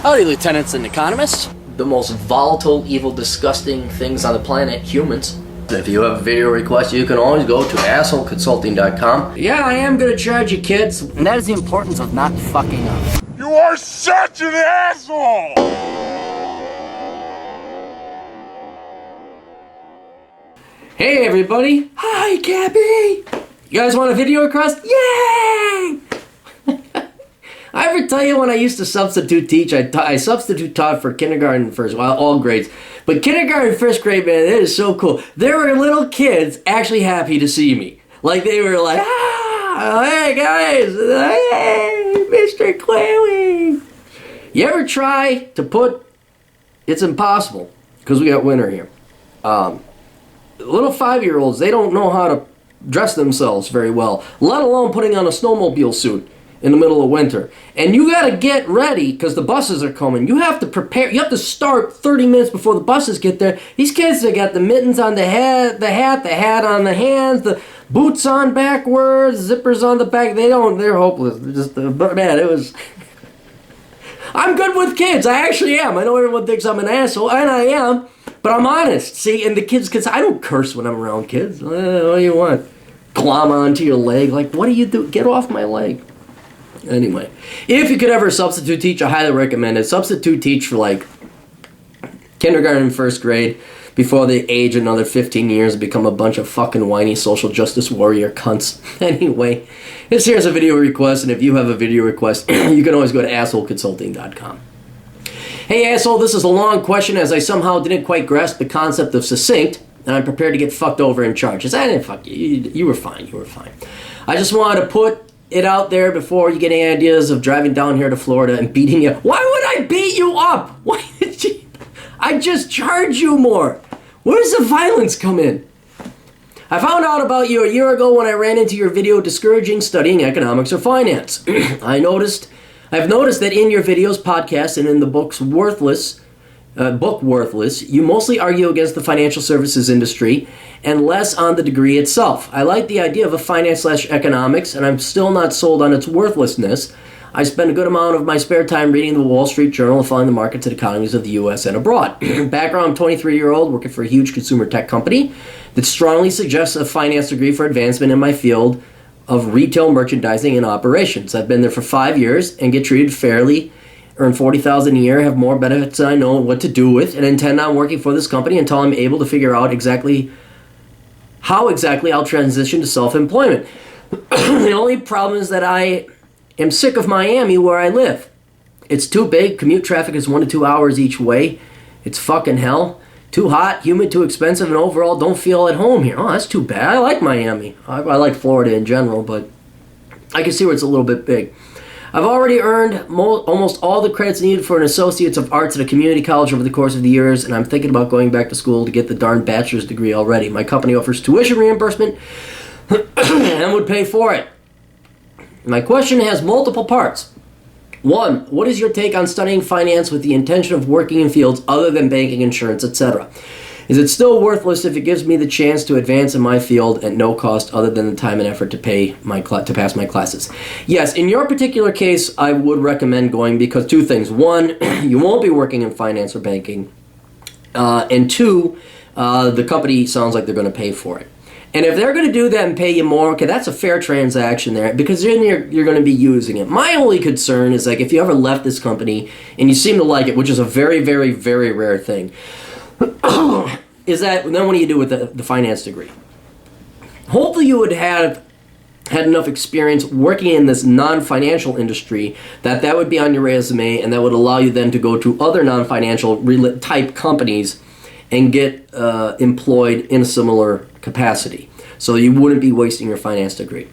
Howdy, lieutenants and economists. The most volatile, evil, disgusting things on the planet, humans. If you have a video request, you can always go to assholeconsulting.com. Yeah, I am gonna charge you, kids. And that is the importance of not fucking up. You are such an asshole! Hey, everybody. Hi, Cappy. You guys want a video request? Yay! I ever tell you when I used to substitute teach, I substitute taught for kindergarten and first, well, all grades. But kindergarten and first grade, man, it is so cool. There were little kids actually happy to see me. Like, they were like, hey, guys, hey, Mr. Cleary. You ever try to put, it's impossible, because we got winter here. Little 5-year-olds, they don't know how to dress themselves very well, let alone putting on a snowmobile suit in the middle of winter. And you gotta get ready because the buses are coming. You have to prepare. You have to start 30 minutes before the buses get there. These kids, they got the mittens on the head, the hat on the hands, the boots on backwards, zippers on the back. They're hopeless. They're just, but man, it was... I'm good with kids. I actually am. I know everyone thinks I'm an asshole, and I am, but I'm honest. See, and the kids, I don't curse when I'm around kids. What do you want? Glom onto your leg. Like, what do you do? Get off my leg. Anyway, if you could ever substitute teach, I highly recommend it. Substitute teach for like kindergarten and first grade before they age another 15 years and become a bunch of fucking whiny social justice warrior cunts. Anyway, here's a video request, and if you have a video request, you can always go to assholeconsulting.com. Hey asshole, this is a long question as I somehow didn't quite grasp the concept of succinct, and I'm prepared to get fucked over in charges. I didn't fuck you. You were fine. You were fine. I just wanted to put it out there before you get any ideas of driving down here to Florida and beating you. Why would I beat you up? Why did you? I just charge you more. Where does the violence come in? I found out about you a year ago when I ran into your video discouraging studying economics or finance. I've noticed that in your videos, podcasts, and in the book Worthless, you mostly argue against the financial services industry and less on the degree itself. I like the idea of a finance/economics, and I'm still not sold on its worthlessness. I spend a good amount of my spare time reading the Wall Street Journal and following the markets and economies of the U.S. and abroad. Background, 23-year-old, working for a huge consumer tech company that strongly suggests a finance degree for advancement in my field of retail merchandising and operations. I've been there for 5 years and get treated fairly, earn $40,000 a year, have more benefits than I know what to do with, and intend on working for this company until I'm able to figure out how exactly I'll transition to self-employment. The only problem is that I am sick of Miami where I live. It's too big. Commute traffic is 1 to 2 hours each way. It's fucking hell. Too hot, humid, too expensive, and overall don't feel at home here. Oh, that's too bad. I like Miami. I like Florida in general, but I can see where it's a little bit big. I've already earned almost all the credits needed for an Associates of Arts at a community college over the course of the years, and I'm thinking about going back to school to get the darn bachelor's degree already. My company offers tuition reimbursement and would pay for it. My question has multiple parts. 1, what is your take on studying finance with the intention of working in fields other than banking, insurance, etc.? Is it still worthless if it gives me the chance to advance in my field at no cost other than the time and effort to pass my classes? Yes, in your particular case, I would recommend going because 2 things. 1, you won't be working in finance or banking. And 2, the company sounds like they're going to pay for it. And if they're going to do that and pay you more, okay, that's a fair transaction there because then you're going to be using it. My only concern is like if you ever left this company and you seem to like it, which is a very, very, very rare thing, is that then what do you do with the finance degree? Hopefully you would have had enough experience working in this non-financial industry that would be on your resume and that would allow you then to go to other non-financial type companies and get employed in a similar capacity. So you wouldn't be wasting your finance degree.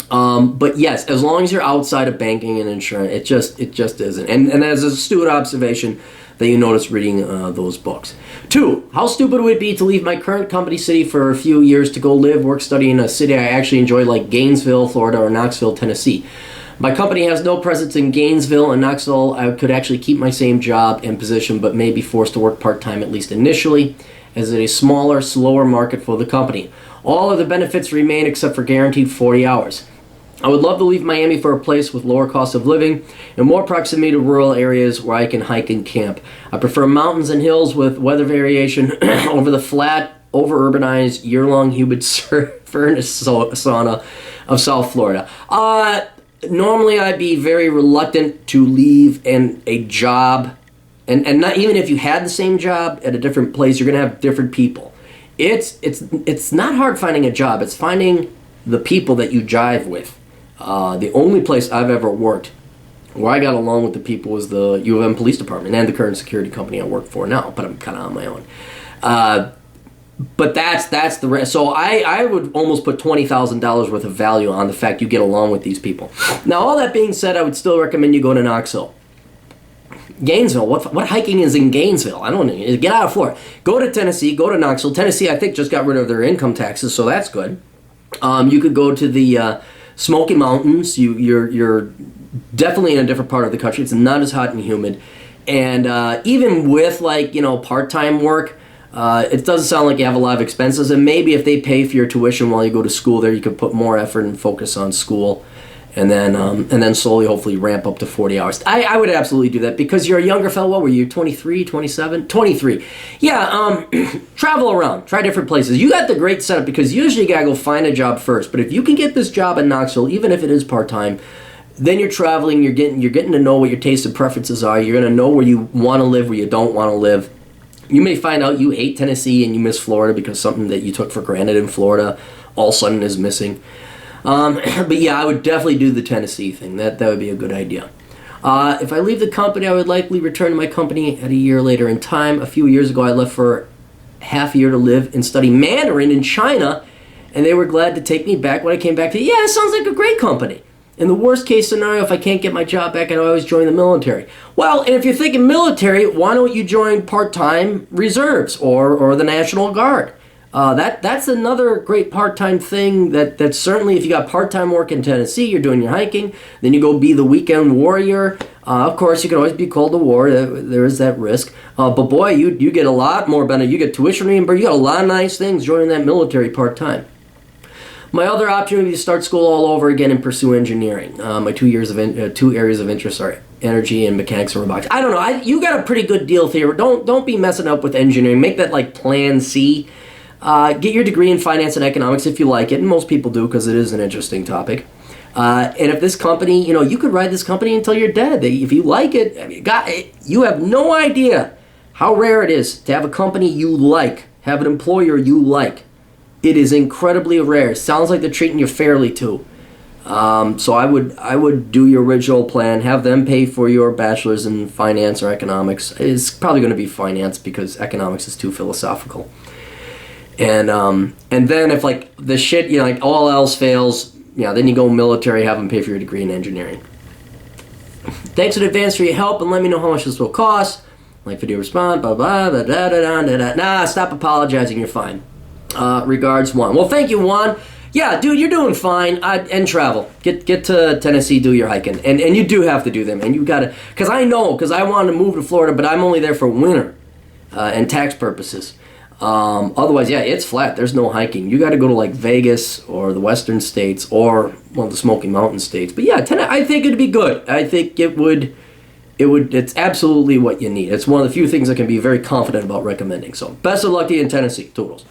But yes, as long as you're outside of banking and insurance, it just isn't. And as a astute observation that you notice reading those books. 2, how stupid would it be to leave my current company city for a few years to go live, work, study in a city I actually enjoy like Gainesville, Florida, or Knoxville, Tennessee? My company has no presence in Gainesville and Knoxville. I could actually keep my same job and position, but may be forced to work part-time at least initially, as it is a smaller, slower market for the company. All of the benefits remain except for guaranteed 40 hours. I would love to leave Miami for a place with lower cost of living and more proximity to rural areas where I can hike and camp. I prefer mountains and hills with weather variation over the flat, over-urbanized, year-long humid furnace sauna of South Florida. Normally I'd be very reluctant to leave a job, and not even if you had the same job at a different place, you're going to have different people. It's not hard finding a job. It's finding the people that you jive with. The only place I've ever worked where I got along with the people was the U of M Police Department and the current security company I work for now, but I'm kind of on my own. But that's the rest. So I would almost put $20,000 worth of value on the fact you get along with these people. Now, all that being said, I would still recommend you go to Knoxville. Gainesville, what hiking is in Gainesville? I don't know. Get out of Florida. Go to Tennessee, go to Knoxville. Tennessee, I think, just got rid of their income taxes, so that's good. You could go to the Smoky Mountains. You're definitely in a different part of the country. It's not as hot and humid. And even with, part-time work, it doesn't sound like you have a lot of expenses. And maybe if they pay for your tuition while you go to school there, you could put more effort and focus on school. And then slowly, hopefully, ramp up to 40 hours. I would absolutely do that because you're a younger fellow. What were you, 23, 27? 23. Yeah, travel around. Try different places. You got the great setup because usually you got to go find a job first. But if you can get this job in Knoxville, even if it is part-time, then you're traveling. You're getting to know what your tastes and preferences are. You're going to know where you want to live, where you don't want to live. You may find out you hate Tennessee and you miss Florida because something that you took for granted in Florida all of a sudden is missing. But yeah, I would definitely do the Tennessee thing. That would be a good idea. If I leave the company, I would likely return to my company at a year later in time. A few years ago, I left for half a year to live and study Mandarin in China, and they were glad to take me back when I came back to, yeah, it sounds like a great company. In the worst case scenario, if I can't get my job back, I'd always join the military. Well, and if you're thinking military, why don't you join part-time reserves or the National Guard? That's another great part-time thing that certainly if you got part-time work in Tennessee, you're doing your hiking, then you go be the weekend warrior. Of course, you can always be called to war. There is that risk. But boy, you get a lot more benefit. You get tuition reimbursement. You got a lot of nice things joining that military part-time. My other option would be to start school all over again and pursue engineering. My 2 areas of interest are energy and mechanics and robotics. I don't know. You got a pretty good deal here. Don't be messing up with engineering. Make that like Plan C. Get your degree in finance and economics if you like it, and most people do because it is an interesting topic. And if this company, you could ride this company until you're dead. If you like it, I mean, you have no idea how rare it is to have a company you like, have an employer you like. It is incredibly rare. Sounds like they're treating you fairly too. So I would do your original plan, have them pay for your bachelor's in finance or economics. It's probably going to be finance because economics is too philosophical. And then if like the shit, like all else fails, then you go military, have them pay for your degree in engineering. Thanks in advance for your help, and let me know how much this will cost. Like, video, respond, blah, blah, da, da, da, da, da, da. Nah, stop apologizing, you're fine. Regards, Juan. Well, thank you, Juan. Yeah, dude, you're doing fine. And travel. Get to Tennessee, do your hiking. And you do have to do them. And you gotta, because I wanted to move to Florida, but I'm only there for winter and tax purposes. Otherwise, yeah, it's flat. There's no hiking. You got to go to like Vegas or the Western states or the Smoky Mountain states. But yeah, I think it'd be good. I think it's absolutely what you need. It's one of the few things I can be very confident about recommending. So best of luck to you in Tennessee. Toodles.